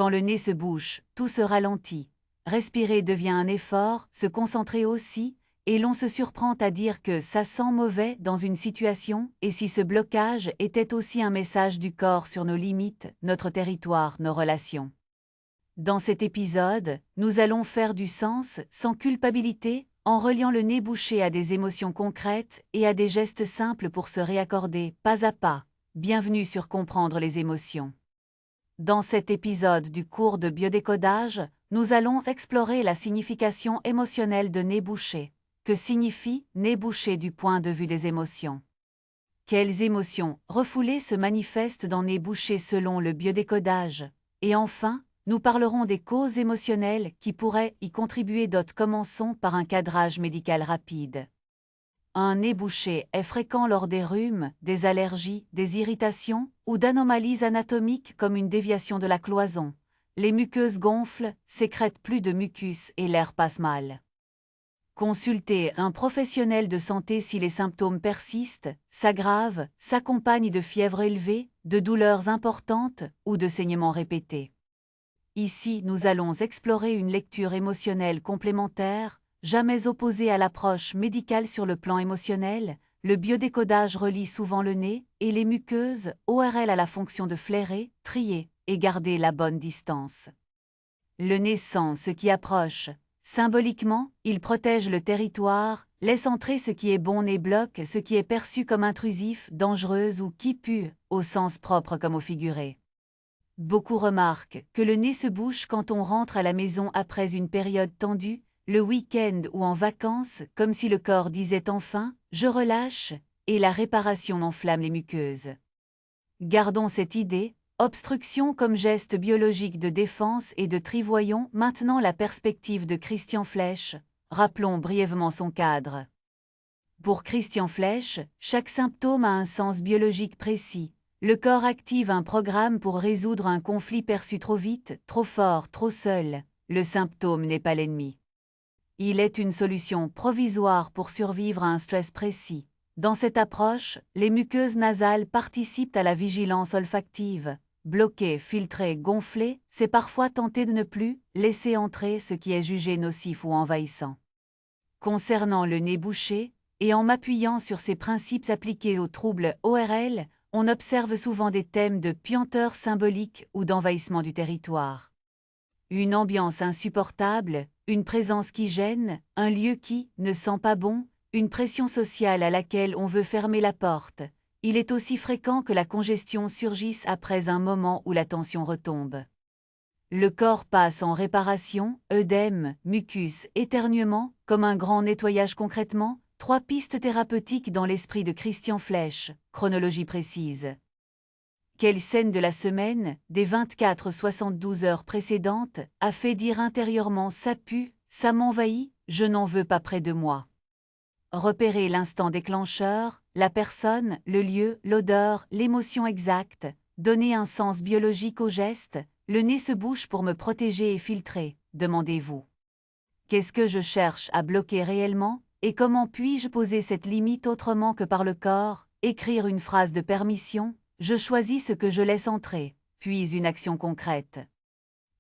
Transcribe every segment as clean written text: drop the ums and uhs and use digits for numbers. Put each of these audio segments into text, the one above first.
Quand le nez se bouche, tout se ralentit. Respirer devient un effort, se concentrer aussi, et l'on se surprend à dire que ça sent mauvais dans une situation, et si ce blocage était aussi un message du corps sur nos limites, notre territoire, nos relations. Dans cet épisode, nous allons faire du sens, sans culpabilité, en reliant le nez bouché à des émotions concrètes et à des gestes simples pour se réaccorder, pas à pas. Bienvenue sur Comprendre les émotions. Dans cet épisode du cours de biodécodage, nous allons explorer la signification émotionnelle de nez bouché. Que signifie nez bouché du point de vue des émotions? Quelles émotions refoulées se manifestent dans nez bouché selon le biodécodage? Et enfin, nous parlerons des causes émotionnelles qui pourraient y contribuer. Commençons par un cadrage médical rapide. Un nez bouché est fréquent lors des rhumes, des allergies, des irritations ou d'anomalies anatomiques comme une déviation de la cloison. Les muqueuses gonflent, sécrètent plus de mucus et l'air passe mal. Consultez un professionnel de santé si les symptômes persistent, s'aggravent, s'accompagnent de fièvre élevée, de douleurs importantes ou de saignements répétés. Ici, nous allons explorer une lecture émotionnelle complémentaire, jamais opposée à l'approche médicale sur le plan émotionnel. Le biodécodage relie souvent le nez et les muqueuses, ORL à la fonction de flairer, trier et garder la bonne distance. Le nez sent ce qui approche. Symboliquement, il protège le territoire, laisse entrer ce qui est bon et bloque ce qui est perçu comme intrusif, dangereux ou qui pue, au sens propre comme au figuré. Beaucoup remarquent que le nez se bouche quand on rentre à la maison après une période tendue, le week-end ou en vacances, comme si le corps disait enfin « je relâche » et la réparation enflamme les muqueuses. Gardons cette idée, obstruction comme geste biologique de défense et de tri. Voyons maintenant la perspective de Christian Flech. Rappelons brièvement son cadre. Pour Christian Flech, chaque symptôme a un sens biologique précis. Le corps active un programme pour résoudre un conflit perçu trop vite, trop fort, trop seul. Le symptôme n'est pas l'ennemi. Il est une solution provisoire pour survivre à un stress précis. Dans cette approche, les muqueuses nasales participent à la vigilance olfactive. Bloquer, filtrer, gonfler, c'est parfois tenter de ne plus laisser entrer ce qui est jugé nocif ou envahissant. Concernant le nez bouché, et en m'appuyant sur ces principes appliqués aux troubles ORL, on observe souvent des thèmes de puanteur symbolique ou d'envahissement du territoire. Une ambiance insupportable, une présence qui gêne, un lieu qui ne sent pas bon, une pression sociale à laquelle on veut fermer la porte. Il est aussi fréquent que la congestion surgisse après un moment où la tension retombe. Le corps passe en réparation, œdème, mucus, éternuement, comme un grand nettoyage concrètement. 3 pistes thérapeutiques dans l'esprit de Christian Flech, chronologie précise. Quelle scène de la semaine, des 24-72 heures précédentes, a fait dire intérieurement ça pue, ça m'envahit, je n'en veux pas près de moi? Repérer l'instant déclencheur, la personne, le lieu, l'odeur, l'émotion exacte, donner un sens biologique au geste, le nez se bouche pour me protéger et filtrer, demandez-vous. Qu'est-ce que je cherche à bloquer réellement? Et comment puis-je poser cette limite autrement que par le corps? Écrire une phrase de permission, je choisis ce que je laisse entrer, puis une action concrète.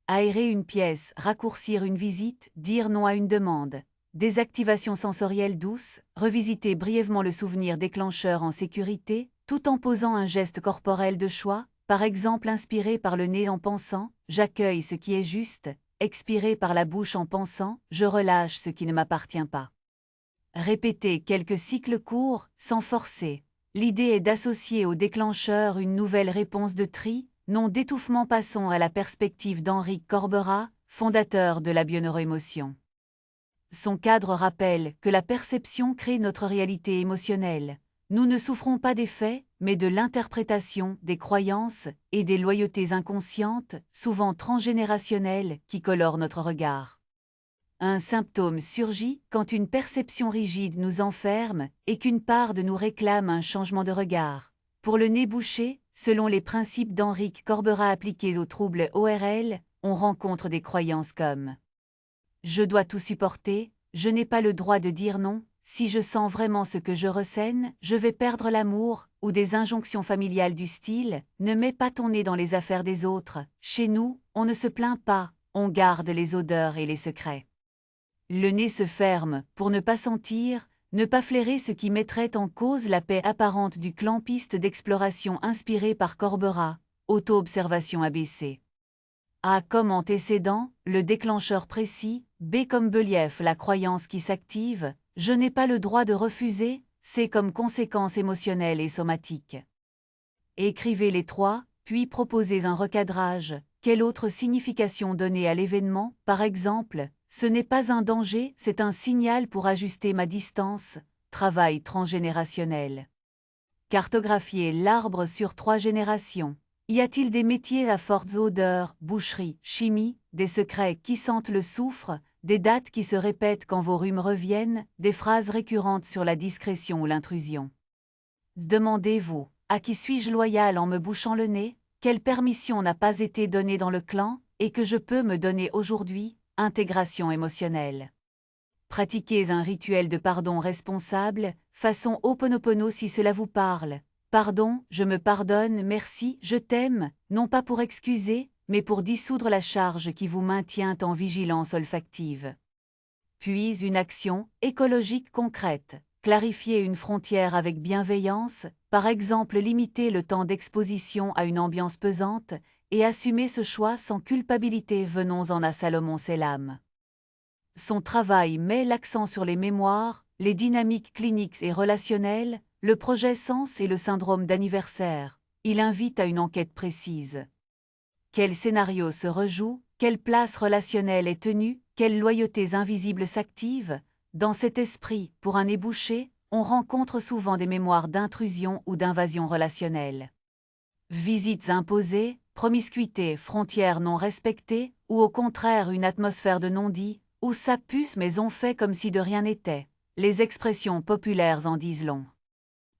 Aérer une pièce, raccourcir une visite, dire non à une demande. Des activations sensorielles douces, revisiter brièvement le souvenir déclencheur en sécurité, tout en posant un geste corporel de choix, par exemple inspirer par le nez en pensant « j'accueille ce qui est juste », expirer par la bouche en pensant « je relâche ce qui ne m'appartient pas ». Répéter quelques cycles courts, sans forcer. L'idée est d'associer au déclencheur une nouvelle réponse de tri, non d'étouffement. Passons à la perspective d'Henri Corbera, fondateur de la bioneuroémotion. Son cadre rappelle que la perception crée notre réalité émotionnelle. Nous ne souffrons pas des faits, mais de l'interprétation, des croyances et des loyautés inconscientes, souvent transgénérationnelles, qui colorent notre regard. Un symptôme surgit quand une perception rigide nous enferme et qu'une part de nous réclame un changement de regard. Pour le nez bouché, selon les principes d'Henri Corbera appliqués aux troubles ORL, on rencontre des croyances comme « je dois tout supporter »,« je n'ai pas le droit de dire non », si je sens vraiment ce que je ressène, je vais perdre l'amour, ou des injonctions familiales du style, ne mets pas ton nez dans les affaires des autres, chez nous, on ne se plaint pas, on garde les odeurs et les secrets. Le nez se ferme, pour ne pas sentir, ne pas flairer ce qui mettrait en cause la paix apparente du clan piste d'exploration inspiré par Corbera, auto-observation ABC. A comme antécédent, le déclencheur précis, B comme Belief la croyance qui s'active, je n'ai pas le droit de refuser, C comme conséquence émotionnelle et somatique. Écrivez les trois, puis proposez un recadrage, quelle autre signification donner à l'événement, par exemple, ce n'est pas un danger, c'est un signal pour ajuster ma distance, travail transgénérationnel. Cartographier l'arbre sur 3 générations. Y a-t-il des métiers à fortes odeurs, boucherie, chimie, des secrets qui sentent le soufre, des dates qui se répètent quand vos rhumes reviennent, des phrases récurrentes sur la discrétion ou l'intrusion? Demandez-vous, à qui suis-je loyal en me bouchant le nez? Quelle permission n'a pas été donnée dans le clan, et que je peux me donner aujourd'hui? Intégration émotionnelle. Pratiquez un rituel de pardon responsable, façon Ho'oponopono si cela vous parle. Pardon, je me pardonne, merci, je t'aime, non pas pour excuser, mais pour dissoudre la charge qui vous maintient en vigilance olfactive. Puis une action écologique concrète. Clarifier une frontière avec bienveillance, par exemple limiter le temps d'exposition à une ambiance pesante, et assumer ce choix sans culpabilité. Venons-en à Salomon Selam. Son travail met l'accent sur les mémoires, les dynamiques cliniques et relationnelles, le projet Sens et le syndrome d'anniversaire. Il invite à une enquête précise. Quel scénario se rejoue? Quelle place relationnelle est tenue? Quelles loyautés invisibles s'activent? Dans cet esprit, pour un ébouché, on rencontre souvent des mémoires d'intrusion ou d'invasion relationnelle. Visites imposées, promiscuité, frontières non respectées, ou au contraire une atmosphère de non-dit, où ça puce mais on fait comme si de rien n'était. Les expressions populaires en disent long.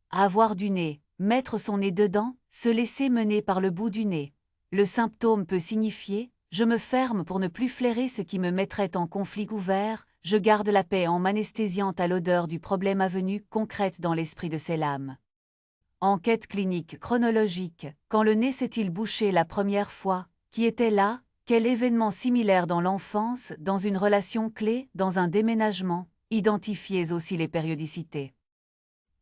Avoir du nez, mettre son nez dedans, se laisser mener par le bout du nez. Le symptôme peut signifier « je me ferme pour ne plus flairer ce qui me mettrait en conflit ouvert, je garde la paix en m'anesthésiant à l'odeur du problème avenu concrète dans l'esprit de Selam ». Enquête clinique chronologique, quand le nez s'est-il bouché la première fois? Qui était là? Quel événement similaire dans l'enfance, dans une relation clé, dans un déménagement? Identifiez aussi les périodicités.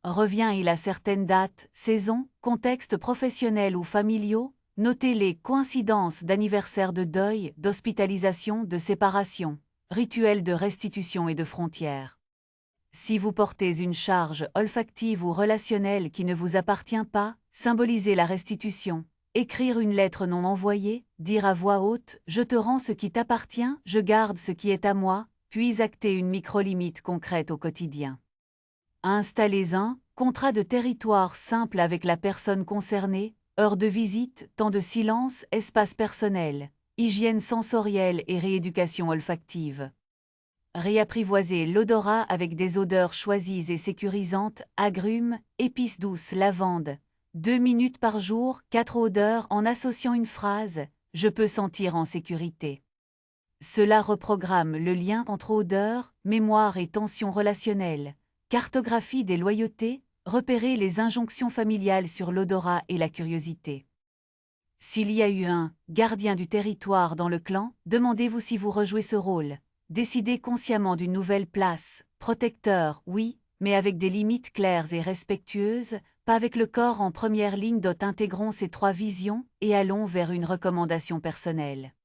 Revient-il à certaines dates, saisons, contextes professionnels ou familiaux? Notez les coïncidences d'anniversaire de deuil, d'hospitalisation, de séparation, rituels de restitution et de frontières. Si vous portez une charge olfactive ou relationnelle qui ne vous appartient pas, symbolisez la restitution. Écrire une lettre non envoyée, dire à voix haute « Je te rends ce qui t'appartient, je garde ce qui est à moi », puis acter une micro-limite concrète au quotidien. Installez un contrat de territoire simple avec la personne concernée, heure de visite, temps de silence, espace personnel, hygiène sensorielle et rééducation olfactive. Réapprivoisez l'odorat avec des odeurs choisies et sécurisantes, agrumes, épices douces, lavande. 2 minutes par jour, 4 odeurs en associant une phrase « Je peux sentir en sécurité ». Cela reprogramme le lien entre odeur, mémoire et tension relationnelle. Cartographie des loyautés, repérez les injonctions familiales sur l'odorat et la curiosité. S'il y a eu un « gardien du territoire » dans le clan, demandez-vous si vous rejouez ce rôle. Décidez consciemment d'une nouvelle place, protecteur, oui, mais avec des limites claires et respectueuses, pas avec le corps en première ligne. Intégrons ces 3 visions et allons vers une recommandation personnelle.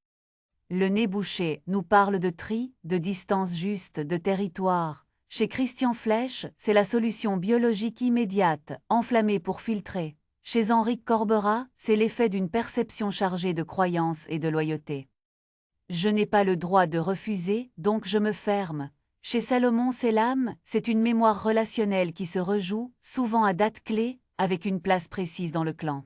Le nez bouché nous parle de tri, de distance juste, de territoire. Chez Christian Flèche, c'est la solution biologique immédiate, enflammée pour filtrer. Chez Henri Corbera, c'est l'effet d'une perception chargée de croyances et de loyauté. Je n'ai pas le droit de refuser, donc je me ferme. Chez Salomon Selam, c'est une mémoire relationnelle qui se rejoue, souvent à date clé, avec une place précise dans le clan.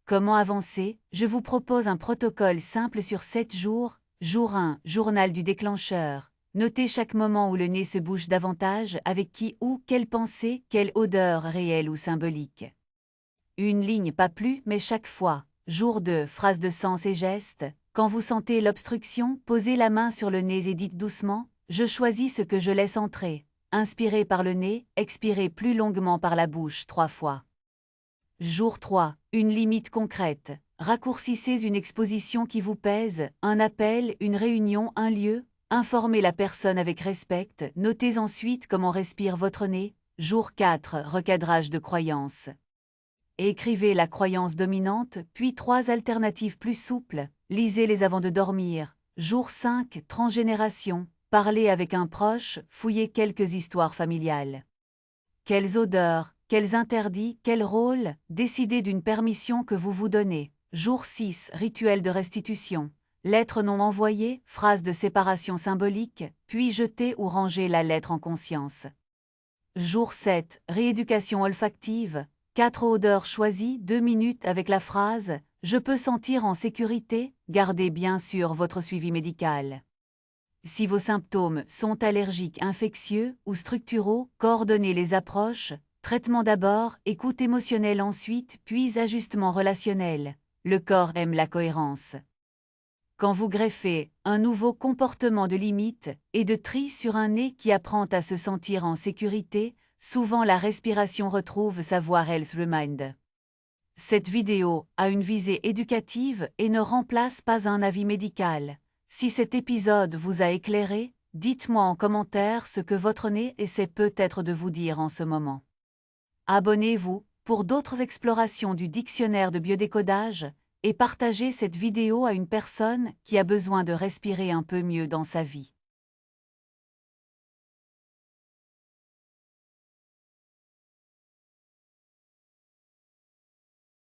Comment avancer? Je vous propose un protocole simple sur 7 jours. Jour 1, journal du déclencheur. Notez chaque moment où le nez se bouge davantage, avec qui ou quelle pensée, quelle odeur réelle ou symbolique. Une ligne pas plus, mais chaque fois. Jour 2, phrase de sens et gestes. Quand vous sentez l'obstruction, posez la main sur le nez et dites doucement « Je choisis ce que je laisse entrer ». inspirez par le nez, expirez plus longuement par la bouche 3 fois. Jour 3. Une limite concrète. Raccourcissez une exposition qui vous pèse, un appel, une réunion, un lieu. Informez la personne avec respect. Notez ensuite comment respire votre nez. Jour 4. Recadrage de croyances. Écrivez la croyance dominante, puis 3 alternatives plus souples. Lisez-les avant de dormir. Jour 5. Transgénération. Parlez avec un proche, fouillez quelques histoires familiales. Quelles odeurs, quels interdits, quel rôle, décidez d'une permission que vous vous donnez. Jour 6. Rituel de restitution. Lettre non envoyée, phrase de séparation symbolique, puis jetez ou rangez la lettre en conscience. Jour 7. Rééducation olfactive. 4 odeurs choisies, 2 minutes avec la phrase « Je peux sentir en sécurité », gardez bien sûr votre suivi médical. Si vos symptômes sont allergiques, infectieux ou structuraux, coordonnez les approches, traitement d'abord, écoute émotionnelle ensuite, puis ajustement relationnel. Le corps aime la cohérence. Quand vous greffez un nouveau comportement de limite et de tri sur un nez qui apprend à se sentir en sécurité, souvent la respiration retrouve sa voix Health Remind. Cette vidéo a une visée éducative et ne remplace pas un avis médical. Si cet épisode vous a éclairé, dites-moi en commentaire ce que votre nez essaie peut-être de vous dire en ce moment. Abonnez-vous pour d'autres explorations du dictionnaire de biodécodage et partagez cette vidéo à une personne qui a besoin de respirer un peu mieux dans sa vie.